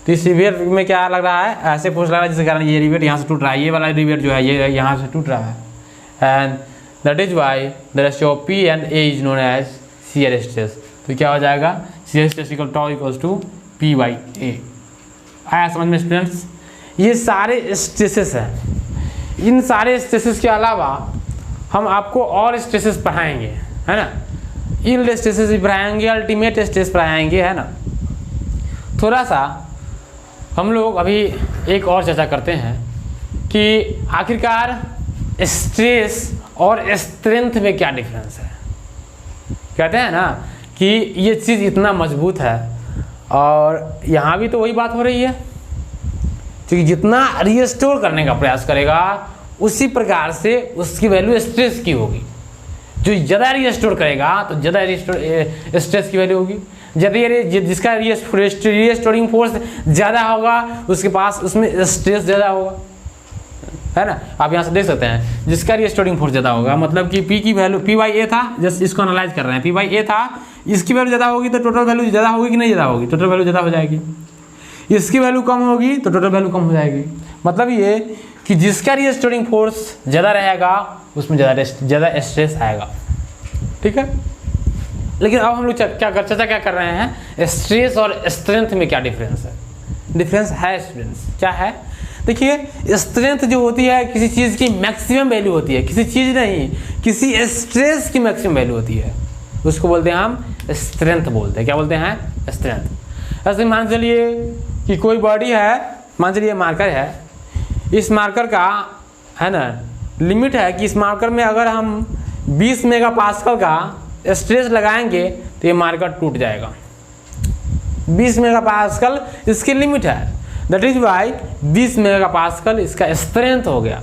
तो इस रिवेट में क्या लग रहा है, ऐसे फोर्स लग रहा है जिसके कारण ये रिवेट यहाँ से टूट रहा है, ये वाला रिवेट जो है ये यहाँ से टूट रहा है। And that is why the ratio of P and A is known as shear stress. तो क्या हो जाएगा, shear stress equal tau equals to P by A. आया समझ में स्टूडेंट्स। ये सारे स्ट्रेसेस हैं। इन सारे स्ट्रेसेस के अलावा हम आपको और स्ट्रेसेस पढ़ाएंगे, है ना। इन स्ट्रेसेस भी पढ़ाएंगे, अल्टीमेट स्ट्रेस पढ़ाएंगे, है ना। थोड़ा सा हम लोग अभी एक और चर्चा करते हैं कि आखिरकार स्ट्रेस और स्ट्रेंथ में क्या डिफरेंस है। कहते हैं ना कि ये चीज़ इतना मजबूत है, और यहाँ भी तो वही बात हो रही है, क्योंकि जितना रिस्टोर करने का प्रयास करेगा उसी प्रकार से उसकी वैल्यू स्ट्रेस की होगी। जो ज़्यादा रिस्टोर करेगा तो ज़्यादा स्ट्रेस की वैल्यू होगी। जिसका रिस्टोरिंग फोर्स ज़्यादा होगा उसके पास उसमें स्ट्रेस ज़्यादा होगा, है ना। आप यहाँ से देख सकते हैं जिसका रिस्टोरिंग फोर्स ज़्यादा होगा, मतलब कि P की वैल्यू P बाई ए था, जस्ट इसको एनालाइज कर रहे हैं, P बाई ए था, इसकी वैल्यू ज़्यादा होगी तो टोटल वैल्यू ज़्यादा होगी कि नहीं ज़्यादा होगी, टोटल वैल्यू ज़्यादा हो जाएगी। इसकी वैल्यू कम होगी तो टोटल वैल्यू कम हो जाएगी। मतलब ये कि जिसका रिस्टोरिंग फोर्स ज़्यादा रहेगा उसमें ज़्यादा स्ट्रेस आएगा, ठीक है। लेकिन अब हम लोग चर्चा क्या कर रहे हैं, स्ट्रेस और स्ट्रेंथ में क्या डिफरेंस है। डिफरेंस है स्टूडेंट्स, क्या है, देखिए स्ट्रेंथ जो होती है किसी चीज़ की मैक्सिमम वैल्यू होती है, किसी चीज़ नहीं, किसी स्ट्रेस की मैक्सिमम वैल्यू होती है, उसको बोलते हैं हम स्ट्रेंथ बोलते हैं। क्या बोलते हैं, स्ट्रेंथ। ऐसे मान चलिए कि कोई बॉडी है, मान चलिए मार्कर है, इस मार्कर का है ना लिमिट है कि इस मार्कर में अगर हम 20 मेगापास्कल का स्ट्रेस लगाएंगे तो ये मार्कर टूट जाएगा। 20 मेगापास्कल इसकी लिमिट है, दैट इज वाई 20 मेगापास्कल इसका स्ट्रेंथ हो गया।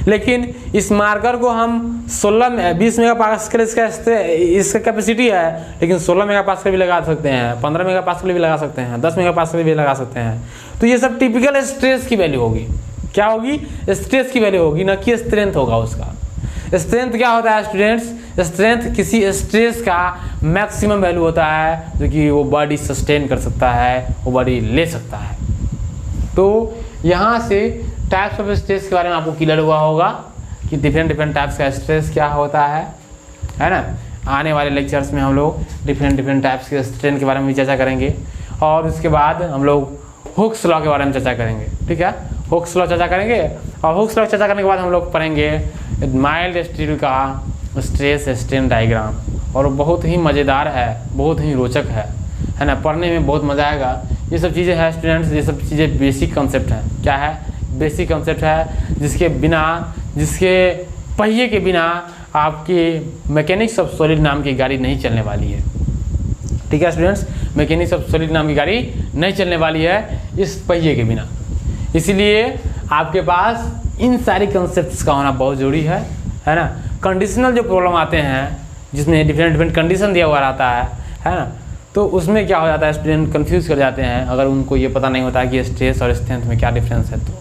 लेकिन इस मार्कर को हम 20 मेगापास्कल इसका कैपेसिटी है, लेकिन 16 मेगापास्कल भी लगा सकते हैं, 15 मेगापास्कल भी लगा सकते हैं, 10 मेगापास्कल भी लगा सकते हैं। तो ये सब टिपिकल स्ट्रेस की वैल्यू होगी। क्या होगी? स्ट्रेस की वैल्यू होगी, ना कि स्ट्रेंथ होगा उसका। स्ट्रेंथ क्या होता है स्टूडेंट्स? स्ट्रेंथ किसी स्ट्रेस का मैक्सिमम वैल्यू होता है जो कि वो बॉडी सस्टेन कर सकता है, वो बॉडी ले सकता है। तो यहाँ से टाइप्स ऑफ स्ट्रेस के बारे में आपको क्लियर हुआ होगा कि डिफरेंट टाइप्स का स्ट्रेस क्या होता है ना। आने वाले लेक्चर्स में हम लोग डिफरेंट टाइप्स के स्ट्रेन के बारे में भी चर्चा करेंगे, और उसके बाद हम लोग हुक्स लॉ के बारे में चर्चा करेंगे। ठीक है, हुक्स लॉ चर्चा करेंगे, और हुक्स लॉ चर्चा करने के बाद हम लोग पढ़ेंगे माइल्ड स्टील का स्ट्रेस स्ट्रेन डायग्राम, और बहुत ही मज़ेदार है, बहुत ही रोचक है ना, पढ़ने में बहुत मज़ा आएगा। ये सब चीज़ें हैं स्टूडेंट्स, ये सब चीज़ें बेसिक कंसेप्ट हैं। क्या है? बेसिक कंसेप्ट है, जिसके पहिए के बिना आपकी मैकेनिक्स ऑफ सॉलिड नाम की गाड़ी नहीं चलने वाली है। ठीक है स्टूडेंट्स, मैकेनिक्स ऑफ सॉलिड नाम की गाड़ी नहीं चलने वाली है इस पहिए के बिना। इसीलिए आपके पास इन सारी कंसेप्ट्स का होना बहुत ज़रूरी है ना। कंडीशनल जो प्रॉब्लम आते हैं जिसमें डिफरेंट कंडीशन दिया हुआ रहता है ना, तो उसमें क्या हो जाता है स्टूडेंट कंफ्यूज कर जाते हैं अगर उनको ये पता नहीं होता कि स्ट्रेस और स्ट्रेंथ में क्या डिफरेंस है, तो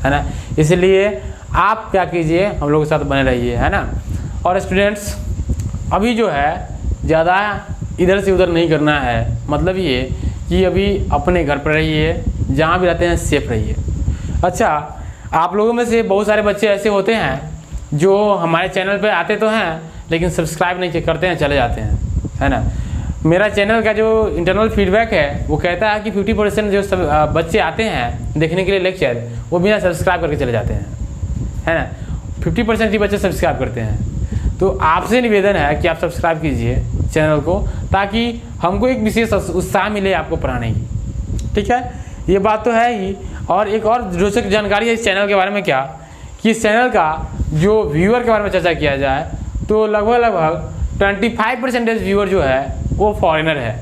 है ना। इसलिए आप क्या कीजिए, हम लोग के साथ बने रहिए, है ना। और स्टूडेंट्स अभी जो है ज़्यादा इधर से उधर नहीं करना है, मतलब ये कि अभी अपने घर पर रहिए, जहाँ भी रहते हैं सेफ रहिए। अच्छा, आप लोगों में से बहुत सारे बच्चे ऐसे होते हैं जो हमारे चैनल पे आते तो हैं लेकिन सब्सक्राइब नहीं करते हैं, चले जाते हैं, है ना। मेरा चैनल का जो इंटरनल फीडबैक है वो कहता है कि 50% जो सब बच्चे आते हैं देखने के लिए लेक्चर, वो बिना सब्सक्राइब करके चले जाते हैं, है ना। 50% ही बच्चे सब्सक्राइब करते हैं। तो आपसे निवेदन है कि आप सब्सक्राइब कीजिए चैनल को, ताकि हमको एक विशेष उत्साह मिले आपको पढ़ाने की। ठीक है, ये बात तो है ही। और एक और रोचक जानकारी है इस चैनल के बारे में, क्या कि इस चैनल का जो व्यूअर के बारे में चर्चा किया जाए तो लगभग 25% व्यूअर जो है वो फॉरेनर है,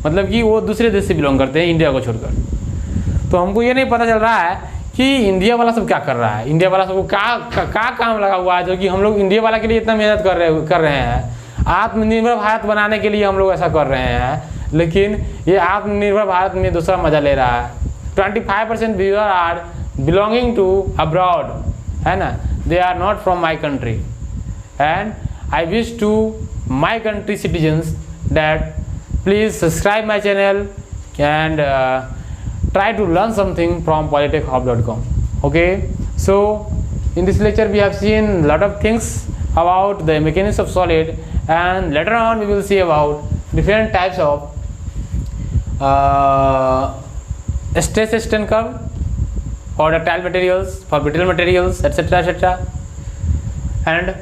मतलब कि वो दूसरे देश से बिलोंग करते हैं, इंडिया को छोड़कर। तो हमको ये नहीं पता चल रहा है कि इंडिया वाला सब क्या कर रहा है, इंडिया वाला सबको क्या काम लगा हुआ है, जो कि हम लोग इंडिया वाला के लिए इतना मेहनत कर रहे हैं। आत्मनिर्भर भारत बनाने के लिए हम लोग ऐसा कर रहे हैं, लेकिन ये आत्मनिर्भर भारत में दूसरा मजा ले रहा है। 25% viewer are belonging to abroad, है ना, they are not from my country, and I wish to my country citizens that please subscribe my channel and try to learn something from polytechhub.com. Okay, so in this lecture we have seen a lot of things about the mechanics of solid, and later on we will see about different types of stress strain curve for ductile materials, for brittle materials, etc. And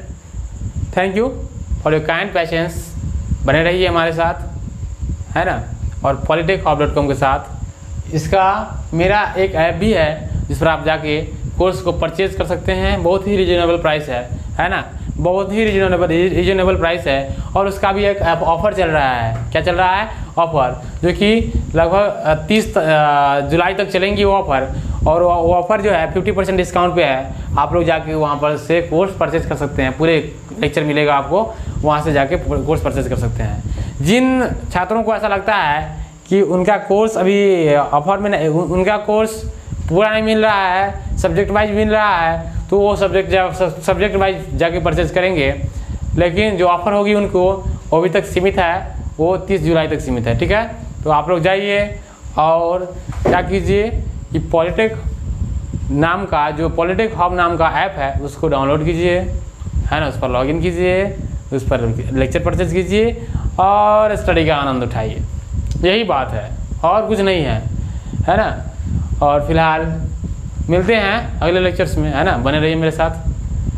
thank you for your kind patience. बने रहिए हमारे साथ, है ना, और polytechhub.com के साथ। इसका मेरा एक ऐप भी है जिस पर आप जाके कोर्स को परचेज कर सकते हैं। बहुत ही रिजनेबल प्राइस है ना, बहुत ही रिजनेबल प्राइस है। और उसका भी एक ऑफ़र चल रहा है। क्या चल रहा है? ऑफ़र, जो कि लगभग 30 जुलाई तक चलेंगी वो ऑफ़र। और वो ऑफ़र जो है 50% डिस्काउंट पे है। आप लोग जाके वहाँ पर से कोर्स परचेज कर सकते हैं, पूरे लेक्चर मिलेगा आपको, वहाँ से जाके कोर्स परचेज कर सकते हैं। जिन छात्रों को ऐसा लगता है कि उनका कोर्स अभी ऑफर में नहीं, उनका कोर्स पूरा नहीं मिल रहा है, सब्जेक्ट वाइज मिल रहा है, तो वो सब्जेक्ट वाइज जाके परचेज करेंगे। लेकिन जो ऑफ़र होगी उनको वो अभी तक सीमित है, वो 30 जुलाई तक सीमित है। ठीक है, तो आप लोग जाइए और क्या कीजिए कि पॉलिटेक नाम का, जो पॉलिटेक हब नाम का ऐप है उसको डाउनलोड कीजिए, है ना, उस पर लॉगिन कीजिए, उस पर लेक्चर परचेज कीजिए और स्टडी का आनंद उठाइए। यही बात है, और कुछ नहीं है ना। और फिलहाल मिलते हैं अगले लेक्चर्स में, है ना। बने रहिए मेरे साथ,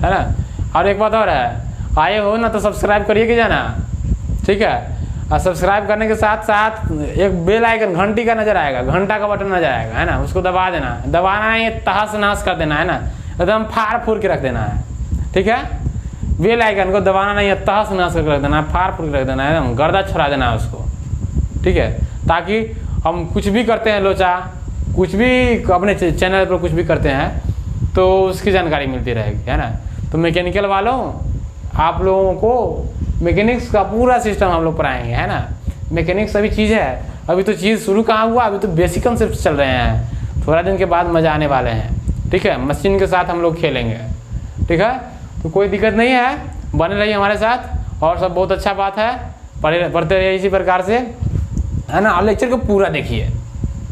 है ना। और एक बात और है, आए हो ना तो सब्सक्राइब करिए कि जाना, ठीक है। और सब्सक्राइब करने के साथ साथ एक बेल आइकन घंटी का नजर आएगा, घंटा का बटन नजर आएगा, है ना, उसको दबा देना है। दबाना है, ये तहस नहस कर देना है ना, एकदम फाड़ फूड़ के रख देना है, ठीक है। बेल आइकन को दबाना नहीं है, तहस नहस करके रख देना है, फाड़ फूड़ के रख देना है, एकदम गर्दा छोड़ा देना है उसको, ठीक है। ताकि हम कुछ भी करते हैं लोचा, कुछ भी अपने चैनल पर कुछ भी करते हैं तो उसकी जानकारी मिलती रहेगी, है ना। तो मैकेनिकल वालों, आप लोगों को मैकेनिक्स का पूरा सिस्टम हम लोग पढ़ाएंगे, है ना। मैकेनिक्स अभी चीज़ है, अभी तो चीज़ शुरू कहाँ हुआ, अभी तो बेसिक कंसेप्ट चल रहे हैं, थोड़ा दिन के बाद मज़ा आने वाले हैं, ठीक है। मशीन के साथ हम लोग खेलेंगे, ठीक है। तो कोई दिक्कत नहीं है, बने रहिए हमारे साथ, और सब बहुत अच्छा बात है, पढ़ते रहिए इसी प्रकार से, है ना। और लेक्चर को पूरा देखिए,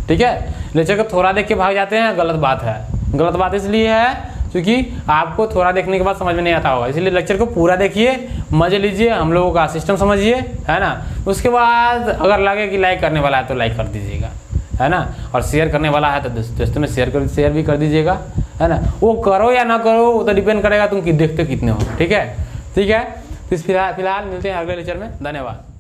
ठीक है। लेक्चर को थोड़ा देख के भाग जाते हैं, गलत बात है। गलत बात इसलिए है क्योंकि आपको थोड़ा देखने के बाद समझ में नहीं आता होगा, इसलिए लेक्चर को पूरा देखिए, मजे लीजिए, हम लोगों का सिस्टम समझिए, है ना। उसके बाद अगर लगे कि लाइक करने वाला है तो लाइक कर दीजिएगा, है ना। और शेयर करने वाला है तो दोस्तों में शेयर भी कर दीजिएगा, है ना। वो करो या ना करो वो तो डिपेंड करेगा तुम देखते कितने हो, ठीक है। ठीक है, तो फिलहाल मिलते हैं अगले लेक्चर में। धन्यवाद।